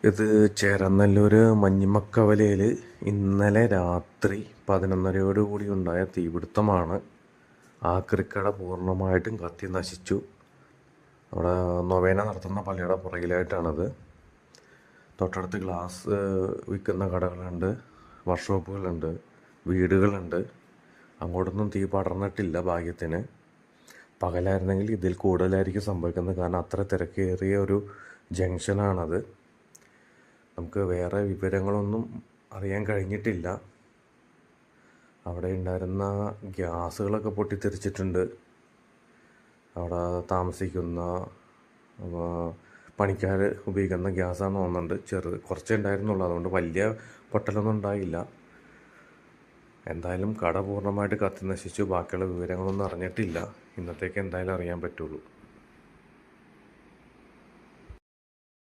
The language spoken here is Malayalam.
ഇത് ചേരനല്ലൂർ മഞ്ഞിമക്കവലയിൽ ഇന്നലെ രാത്രി 11:30 കൂടി ഉണ്ടായ തീപിടുത്തമാണ്. ആക്രിക്കട പൂർണ്ണമായിട്ടും കത്തി നശിച്ചു. അവിടെ നൊവേന നടത്തുന്ന പള്ളിയുടെ പുറകിലായിട്ടാണത്. തൊട്ടടുത്ത് ഗ്ലാസ് വിൽക്കുന്ന കടകളുണ്ട്, വർക്ക്ഷോപ്പുകളുണ്ട്, വീടുകളുണ്ട്. അങ്ങോട്ടൊന്നും തീ പടർന്നിട്ടില്ല ഭാഗ്യത്തിന്. പകലായിരുന്നെങ്കിൽ ഇതിൽ കൂടുതലായിരിക്കും സംഭവിക്കുന്നത്. കാരണം അത്ര തിരക്കേറിയ ഒരു ജംഗ്ഷനാണത്. നമുക്ക് വേറെ വിവരങ്ങളൊന്നും അറിയാൻ കഴിഞ്ഞിട്ടില്ല. അവിടെ ഉണ്ടായിരുന്ന ഗ്യാസുകളൊക്കെ പൊട്ടിത്തെറിച്ചിട്ടുണ്ട്. അവിടെ താമസിക്കുന്ന പണിക്കാർ ഉപയോഗിക്കുന്ന ഗ്യാസാണെന്ന് തോന്നുന്നുണ്ട്. കുറച്ചേ ഉണ്ടായിരുന്നുള്ളൂ, അതുകൊണ്ട് വലിയ പൊട്ടലൊന്നും ഉണ്ടായില്ല. എന്തായാലും കട പൂർണ്ണമായിട്ട് കത്തി നശിച്ചു. ബാക്കിയുള്ള വിവരങ്ങളൊന്നും അറിഞ്ഞിട്ടില്ല. ഇന്നത്തേക്ക് എന്തായാലും അറിയാൻ പറ്റുള്ളൂ.